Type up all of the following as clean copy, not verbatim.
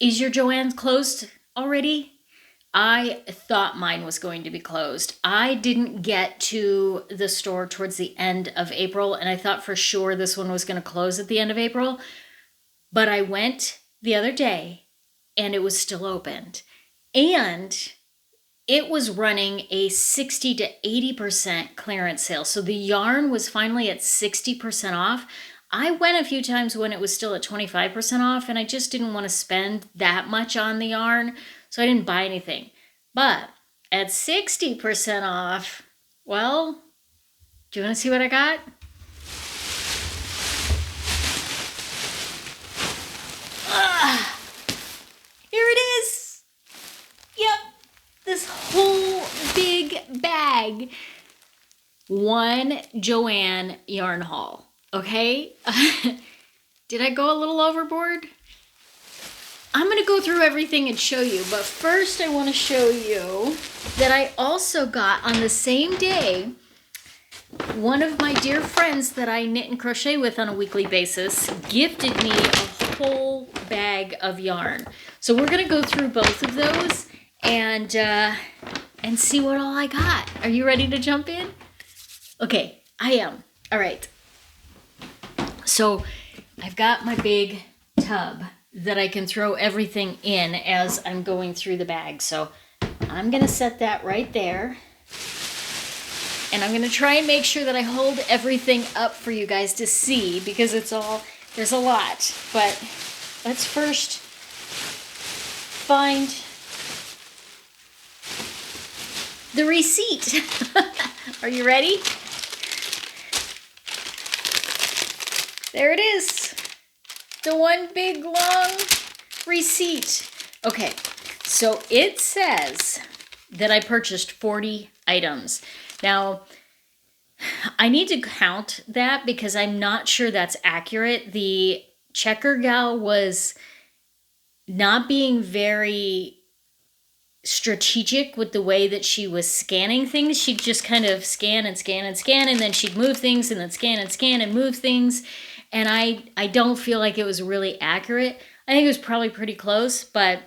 Is your Joann closed already? I thought mine was going to be closed. I didn't get to the store towards the end of April, and I thought for sure this one was going to close at the end of April. But I went the other day, and it was still opened. And it was running a 60 to 80% clearance sale. So the yarn was finally at 60% off. I went a few times when it was still at 25% off, and I just didn't want to spend that much on the yarn, so I didn't buy anything. But at 60% off, well, do you want to see what I got? Here it is. Yep, this whole big bag. One Joann yarn haul. Okay, did I go a little overboard? I'm going to go through everything and show you, but first I want to show you that I also got on the same day, one of my dear friends that I knit and crochet with on a weekly basis gifted me a whole bag of yarn. So we're going to go through both of those and see what all I got. Are you ready to jump in? Okay, I am. All right. So I've got my big tub that I can throw everything in as I'm going through the bag. So I'm going to set that right there. And I'm going to try and make sure that I hold everything up for you guys to see because there's a lot. But let's first find the receipt. Are you ready? There it is. The one big long receipt. Okay, so it says that I purchased 40 items. Now, I need to count that because I'm not sure that's accurate. The checker gal was not being very strategic with the way that she was scanning things. She'd just kind of scan and scan and scan, and then she'd move things and then scan and scan and move things. And I don't feel like it was really accurate. I think it was probably pretty close, but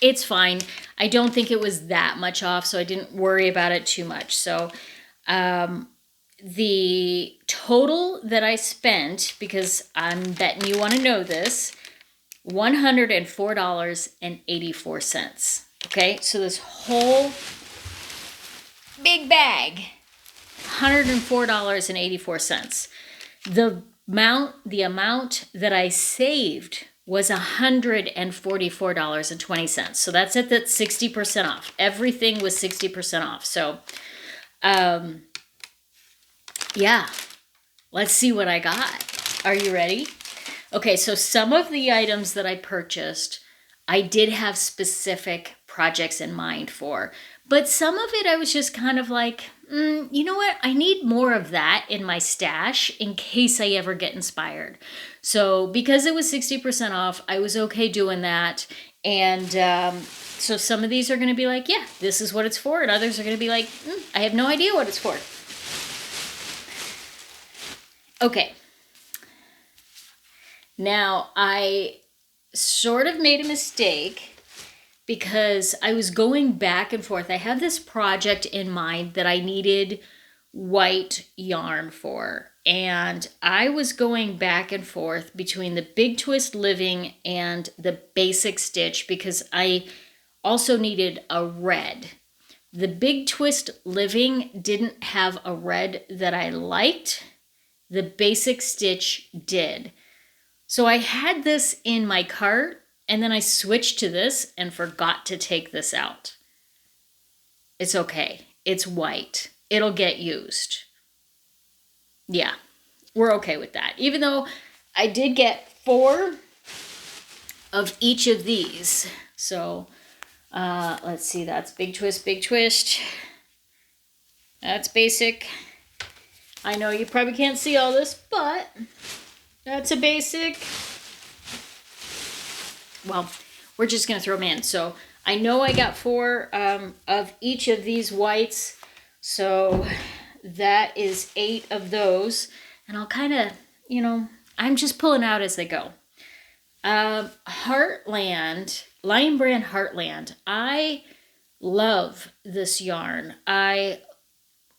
it's fine. I don't think it was that much off, so I didn't worry about it too much. So the total that I spent, because I'm betting you want to know this, $104.84. Okay, so this whole big bag, $104.84. The amount that I saved was $144.20. So that's at that 60% off. Everything was 60% off. So, yeah, let's see what I got. Are you ready? Okay, so some of the items that I purchased, I did have specific projects in mind for. But some of it I was just kind of like, you know what? I need more of that in my stash in case I ever get inspired. So because it was 60% off, I was okay doing that. And so some of these are going to be like, yeah, this is what it's for. And others are going to be like, I have no idea what it's for. Okay. Now, I sort of made a mistake because I was going back and forth. I have this project in mind that I needed white yarn for. And I was going back and forth between the Big Twist Living and the Basic Stitch because I also needed a red. The Big Twist Living didn't have a red that I liked. The Basic Stitch did. So I had this in my cart, and then I switched to this and forgot to take this out. It's okay. It's white. It'll get used. Yeah, we're okay with that. Even though I did get 4 of each of these. So let's see. That's Big Twist, Big Twist. That's Basic. I know you probably can't see all this, but that's a Basic. Well, we're just going to throw them in. So I know I got 4 of each of these whites. So that is 8 of those. And I'll kind of, I'm just pulling out as they go. Heartland, Lion Brand Heartland. I love this yarn. I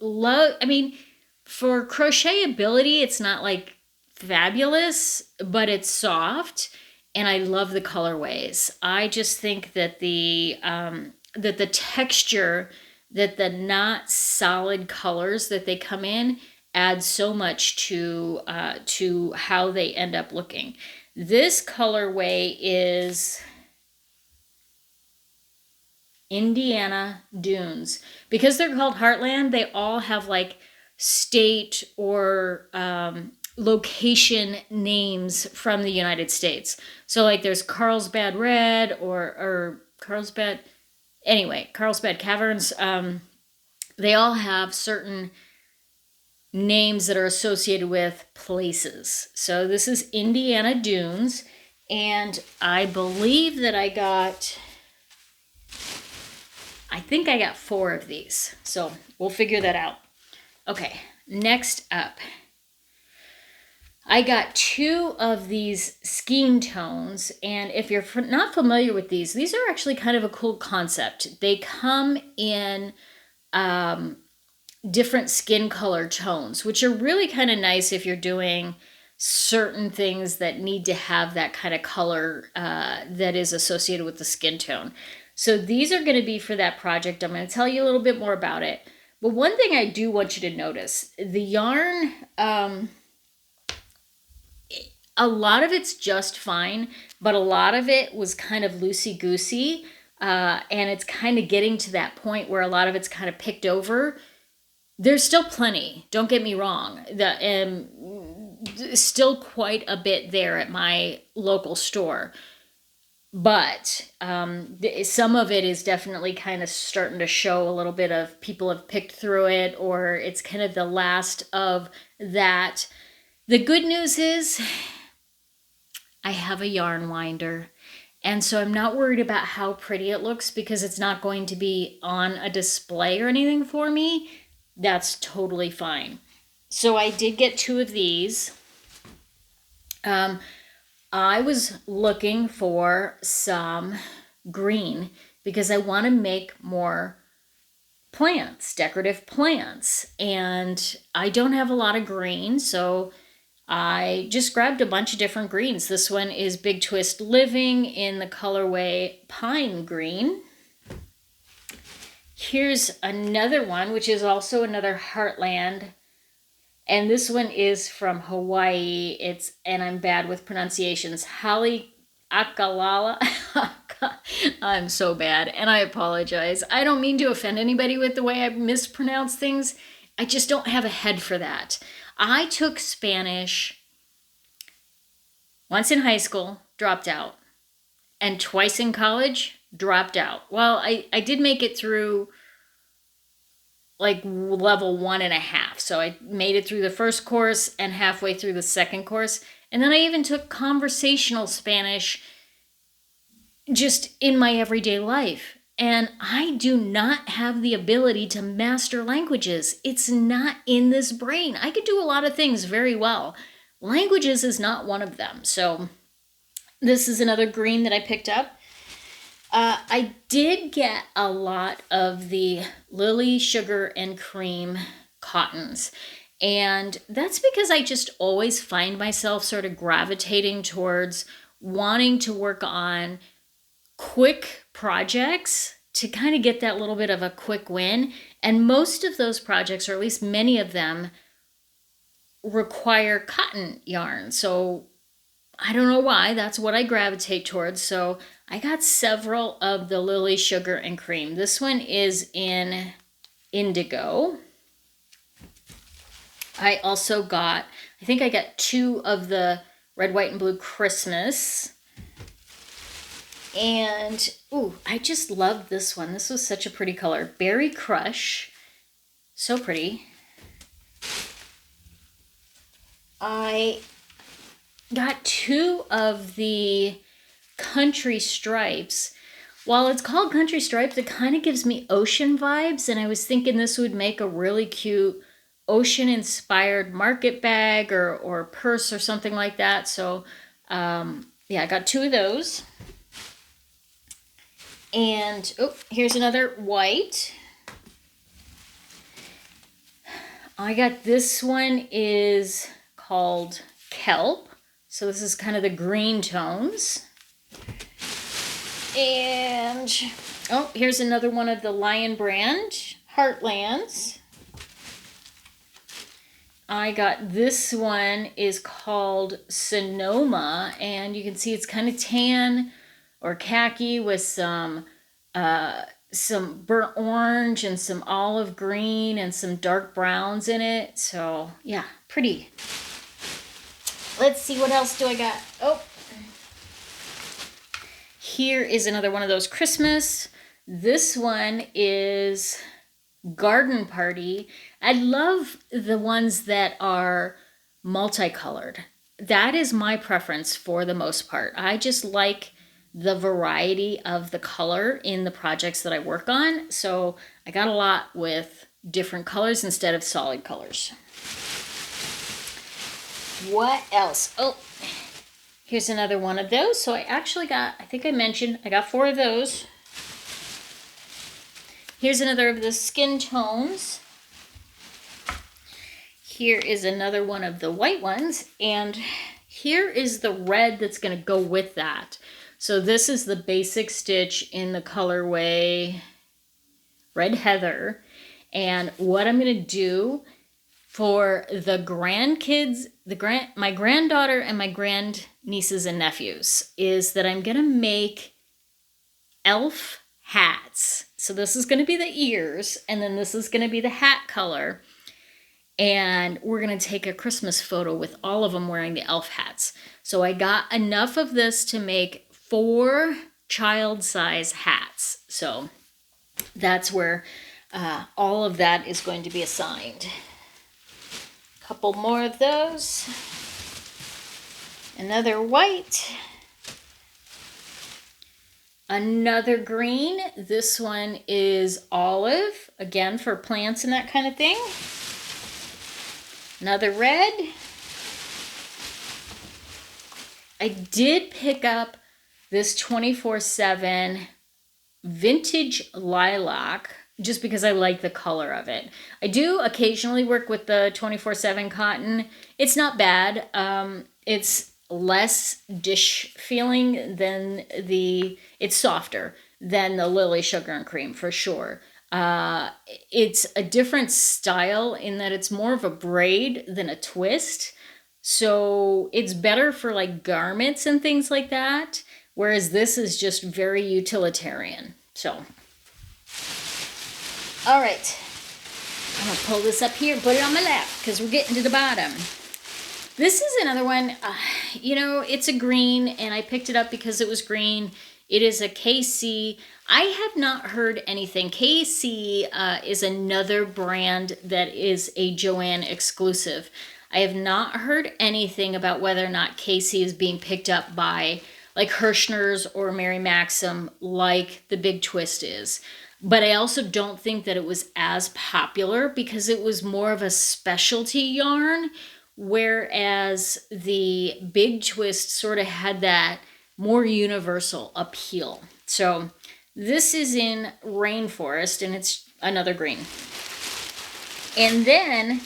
mean, for crochetability, it's not like fabulous, but it's soft, and I love the colorways. I just think that the texture, that the not solid colors that they come in add so much to how they end up looking. This colorway is Indiana Dunes. Because they're called Heartland, they all have like state or location names from the United States. So like there's Carlsbad Red or Carlsbad, anyway, Carlsbad Caverns. They all have certain names that are associated with places. So this is Indiana Dunes, and I believe that I think I got 4 of these. So we'll figure that out. Okay, next up, I got 2 of these skein tones, and if you're not familiar with these are actually kind of a cool concept. They come in different skin color tones, which are really kind of nice if you're doing certain things that need to have that kind of color that is associated with the skin tone. So these are going to be for that project. I'm going to tell you a little bit more about it. But one thing I do want you to notice, the yarn, a lot of it's just fine, but a lot of it was kind of loosey-goosey, and it's kind of getting to that point where a lot of it's kind of picked over. There's still plenty, don't get me wrong. Still quite a bit there at my local store. But some of it is definitely kind of starting to show a little bit of people have picked through it, or it's kind of the last of that. The good news is I have a yarn winder. And so I'm not worried about how pretty it looks because it's not going to be on a display or anything for me. That's totally fine. So I did get 2 of these. I was looking for some green because I want to make more plants, decorative plants. And I don't have a lot of green, so I just grabbed a bunch of different greens. This one is Big Twist Living in the colorway Pine Green. Here's another one, which is also another Heartland. And this one is from Hawaii. And I'm bad with pronunciations. Haleakalala. I'm so bad, and I apologize. I don't mean to offend anybody with the way I mispronounce things. I just don't have a head for that. I took Spanish once in high school, dropped out, and twice in college, dropped out. Well, I did make it through like level 1.5. So I made it through the first course and halfway through the second course. And then I even took conversational Spanish just in my everyday life. And I do not have the ability to master languages. It's not in this brain. I could do a lot of things very well. Languages is not one of them. So this is another green that I picked up. I did get a lot of the Lily Sugar and Cream cottons. And that's because I just always find myself sort of gravitating towards wanting to work on quick projects to kind of get that little bit of a quick win. And most of those projects, or at least many of them, require cotton yarn. So I don't know why, that's what I gravitate towards. So I got several of the Lily Sugar and Cream. This one is in indigo. I also got, I think I got 2 of the Red, White, and Blue Christmas. And, ooh, I just love this one. This was such a pretty color. Berry Crush. So pretty. I got 2 of the Country Stripes. While it's called Country Stripes, it kind of gives me ocean vibes, and I was thinking this would make a really cute ocean-inspired market bag or purse or something like that. So yeah, I got 2 of those. And, oh, here's another white. I got this one is called Kelp. So this is kind of the green tones. And, oh, here's another one of the Lion brand, Heartlands. I got this one is called Sonoma, and you can see it's kind of tan or khaki with some burnt orange and some olive green and some dark browns in it. So yeah, pretty. Let's see, what else do I got? Oh, here is another one of those Christmas. This one is Garden Party. I love the ones that are multicolored. That is my preference for the most part. I just like the variety of the color in the projects that I work on. So I got a lot with different colors instead of solid colors. What else? Oh, here's another one of those. So I actually got, I think I mentioned, I got 4 of those. Here's another of the skin tones. Here is another one of the white ones. And here is the red that's going to go with that. So this is the basic stitch in the colorway Red Heather. And what I'm going to do for the grandkids, my granddaughter and my grandnieces and nephews, is that I'm going to make elf hats. So this is going to be the ears, and then this is going to be the hat color. And we're going to take a Christmas photo with all of them wearing the elf hats. So I got enough of this to make 4 child-size hats. So that's where all of that is going to be assigned. A couple more of those. Another white. Another green. This one is olive, again for plants and that kind of thing. Another red. I did pick up this 24/7 vintage lilac just because I like the color of it. I do occasionally work with the 24/7 cotton. It's not bad. It's less dish feeling than it's softer than the Lily Sugar and Cream for sure. It's a different style in that it's more of a braid than a twist. So it's better for like garments and things like that. Whereas this is just very utilitarian. So, all right. I'm going to pull this up here and put it on my lap because we're getting to the bottom. This is another one, it's a green, and I picked it up because it was green. It is a KC. I have not heard anything. KC is another brand that is a Joann exclusive. I have not heard anything about whether or not KC is being picked up by like Hirschner's or Mary Maxim like the Big Twist is. But I also don't think that it was as popular because it was more of a specialty yarn, whereas the Big Twist sort of had that more universal appeal. So this is in Rainforest, and it's another green. And then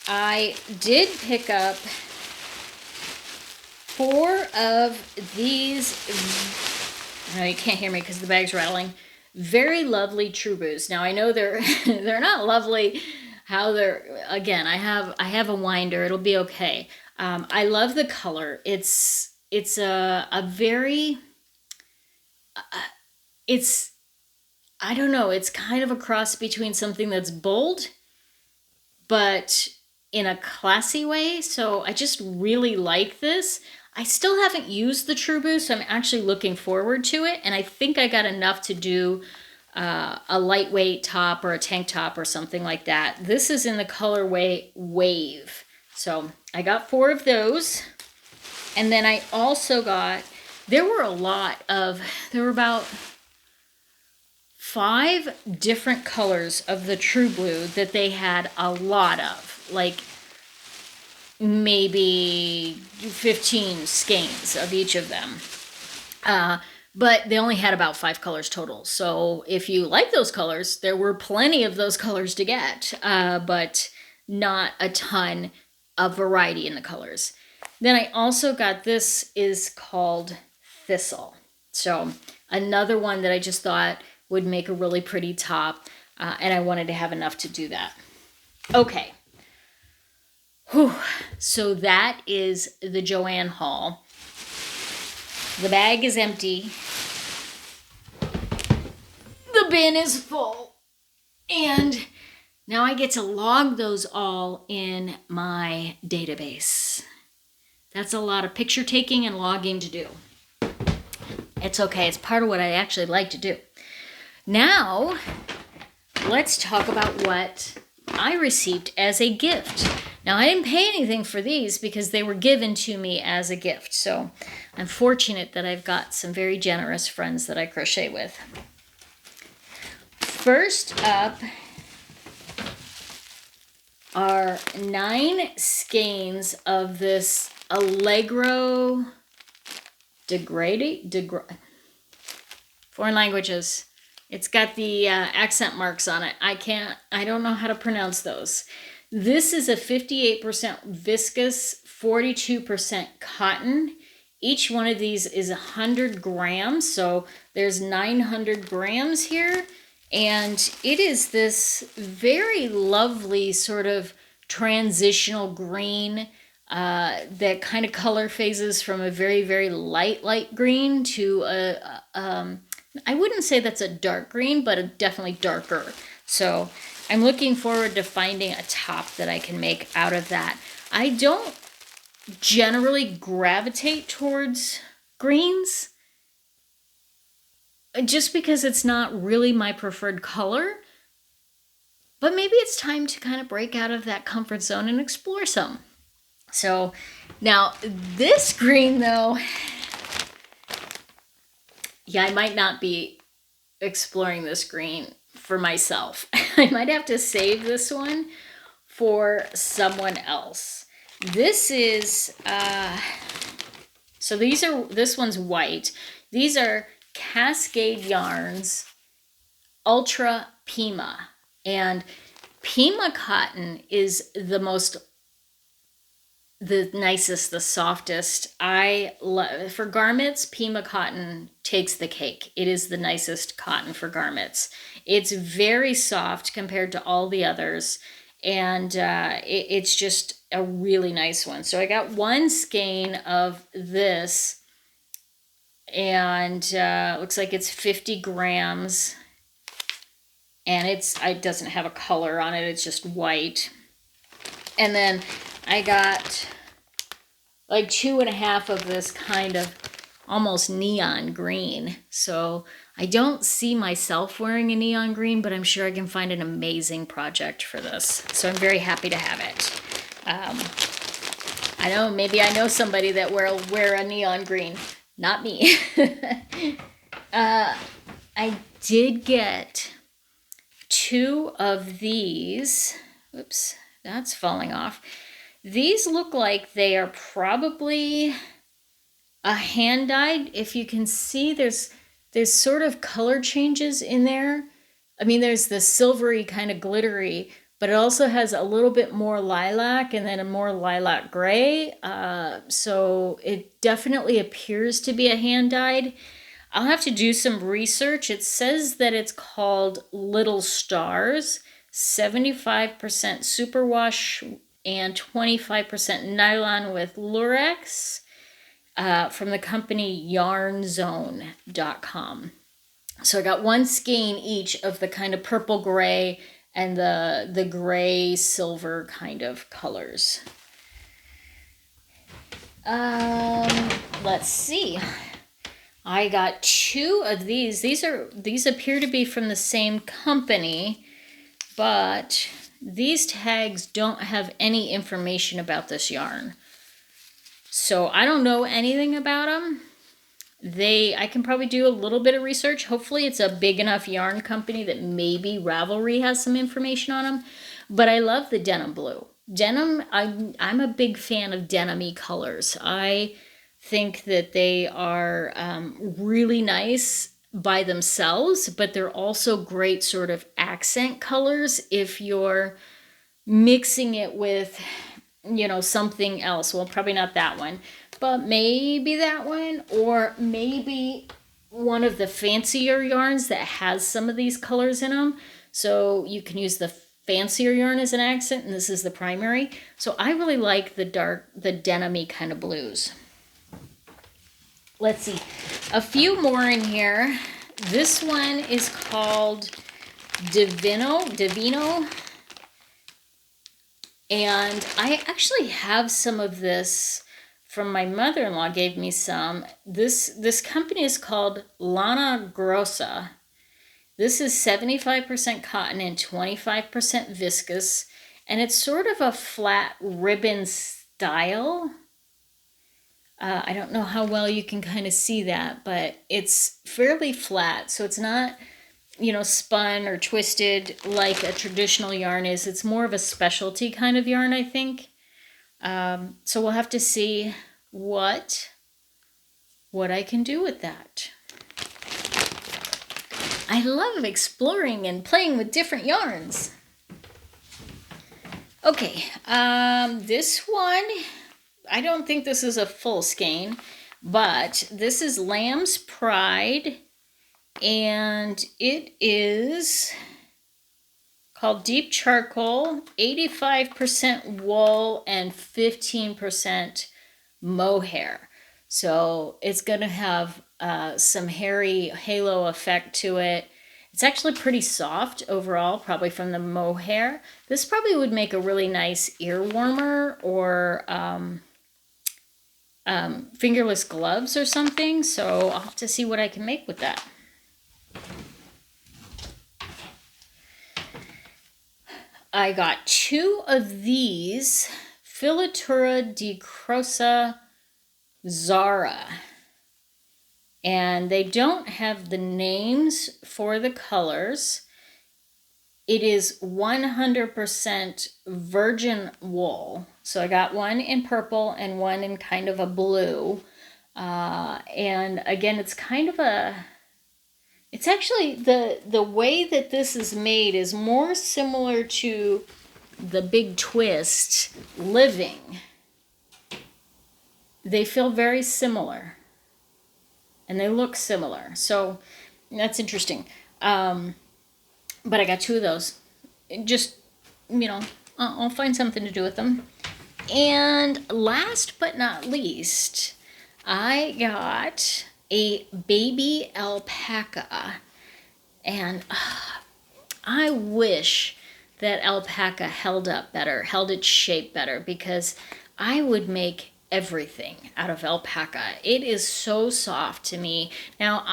I did pick up 4 of these. No, you can't hear me because the bag's rattling. Very lovely True Boos. Now I know they're they're not lovely. How they're, again, I have a winder. It'll be okay. I love the color. It's a very, I don't know, it's kind of a cross between something that's bold, but in a classy way. So I just really like this. I still haven't used the True Boost, so I'm actually looking forward to it. And I think I got enough to do a lightweight top or a tank top or something like that. This is in the colorway Wave. So I got 4 of those. And then I also got, there were about 5 different colors of the True Blue that they had a lot of. Like maybe 15 skeins of each of them. But they only had about 5 colors total. So if you like those colors, there were plenty of those colors to get, but not a ton of variety in the colors. Then I also got, this is called Thistle. So another one that I just thought would make a really pretty top, and I wanted to have enough to do that. Okay. Whew. So that is the Joann haul. The bag is empty. The bin is full. And now I get to log those all in my database. That's a lot of picture taking and logging to do. It's okay. It's part of what I actually like to do. Now, let's talk about what I received as a gift. Now, I didn't pay anything for these because they were given to me as a gift. So I'm fortunate that I've got some very generous friends that I crochet with. First up are 9 skeins of this Allegro foreign languages. It's got the accent marks on it. I don't know how to pronounce those. This is a 58% viscose, 42% cotton. Each one of these is 100 grams, so there's 900 grams here. And it is this very lovely sort of transitional green that kind of color phases from a very, very light green to I wouldn't say that's a dark green, but definitely darker. So I'm looking forward to finding a top that I can make out of that. I don't generally gravitate towards greens just because it's not really my preferred color. But maybe it's time to kind of break out of that comfort zone and explore some. So now this green though, yeah, I might not be exploring this green for myself. I might have to save this one for someone else. This is, so this one's white. These are Cascade Yarns Ultra Pima. And Pima cotton is the nicest, the softest. I love, for garments, Pima cotton takes the cake. It is the nicest cotton for garments. It's very soft compared to all the others, and it's just a really nice one. So I got 1 skein of this, and looks like it's 50 grams. And it doesn't have a color on it. It's just white. And then I got like 2.5 of this kind of almost neon green. So I don't see myself wearing a neon green, but I'm sure I can find an amazing project for this. So I'm very happy to have it. I know, maybe I know somebody that will wear a neon green. Not me. I did get 2 of these. Oops, that's falling off. These look like they are probably a hand dyed. If you can see, there's sort of color changes in there. I mean, there's the silvery kind of glittery, but it also has a little bit more lilac and then a more lilac gray. So it definitely appears to be a hand dyed. I'll have to do some research. It says that it's called Little Stars, 75% superwash and 25% nylon with lurex, from the company yarnzone.com. So I got 1 skein each of the kind of purple gray and the gray silver kind of colors. Let's see. I got 2 of these. These appear to be from the same company, but these tags don't have any information about this yarn. So I don't know anything about them. I can probably do a little bit of research. Hopefully it's a big enough yarn company that maybe Ravelry has some information on them. But I love the denim blue. denim, I'm a big fan of denim-y colors. I think that they are really nice by themselves, but they're also great sort of accent colors if you're mixing it with, you know, something else. Well, probably not that one, but maybe that one, or maybe one of the fancier yarns that has some of these colors in them. So you can use the fancier yarn as an accent, and this is the primary. So I really like the denim-y kind of blues. Let's see, a few more in here. This one is called Divino. And I actually have some of this from my mother-in-law, gave me some. This company is called Lana Grossa. This is 75% cotton and 25% viscose. And it's sort of a flat ribbon style. I don't know how well you can kind of see that, but it's fairly flat. So it's not, you know, spun or twisted like a traditional yarn is. It's more of a specialty kind of yarn, I think. So we'll have to see what I can do with that. I love exploring and playing with different yarns. Okay, this one, I don't think this is a full skein, but this is Lamb's Pride, and it is called Deep Charcoal, 85% wool and 15% mohair. So it's going to have some hairy halo effect to it. It's actually pretty soft overall, probably from the mohair. This probably would make a really nice ear warmer or fingerless gloves or something. So I'll have to see what I can make with that. I got 2 of these Filatura di Croce Zara. And they don't have the names for the colors. It is 100% virgin wool. So I got one in purple and one in kind of a blue. And again, it's kind of it's actually, the way that this is made is more similar to the Big Twist Living. They feel very similar. And they look similar. So that's interesting. But I got 2 of those. Just, you know, I'll find something to do with them. And last but not least, I got a baby alpaca. And I wish that alpaca held up better, held its shape better, because I would make everything out of alpaca. It is so soft to me. Now,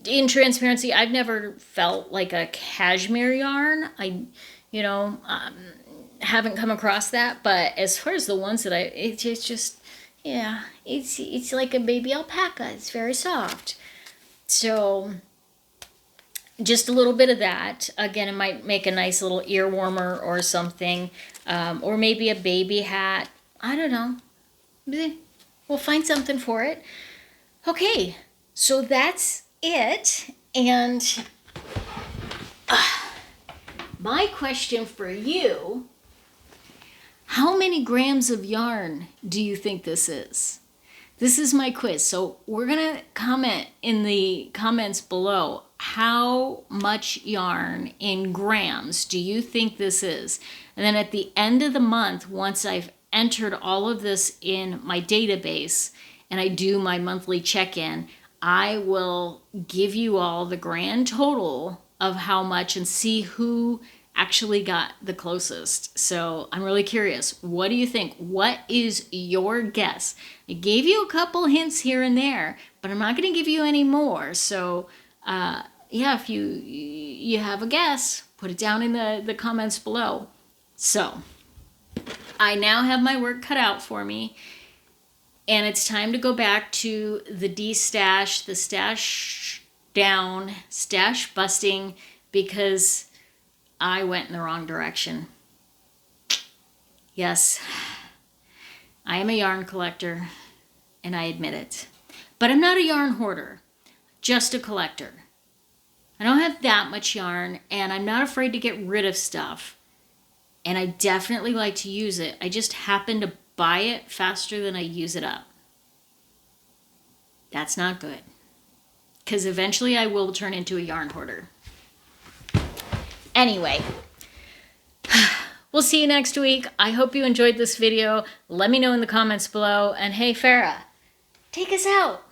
in transparency, I've never felt like a cashmere yarn. I, you know, haven't come across that. But as far as the ones that it's just, yeah, it's like a baby alpaca. It's very soft. So just a little bit of that. Again, it might make a nice little ear warmer or something, or maybe a baby hat. I don't know. We'll find something for it. Okay, so that's it. And my question for you, how many grams of yarn do you think this is? This is my quiz. So we're going to comment in the comments below, how much yarn in grams do you think this is? And then at the end of the month, once I've entered all of this in my database and I do my monthly check-in, I will give you all the grand total of how much and see who actually got the closest. So I'm really curious. What do you think? What is your guess? I gave you a couple hints here and there, but I'm not going to give you any more. So yeah, if you have a guess, put it down in the comments below. So I now have my work cut out for me, and it's time to go back to the de-stash, the stash down, stash busting, because I went in the wrong direction. Yes, I am a yarn collector, and I admit it. But I'm not a yarn hoarder, just a collector. I don't have that much yarn, and I'm not afraid to get rid of stuff. And I definitely like to use it. I just happen to buy it faster than I use it up. That's not good. Because eventually I will turn into a yarn hoarder. Anyway, we'll see you next week. I hope you enjoyed this video. Let me know in the comments below. And hey, Farah, take us out.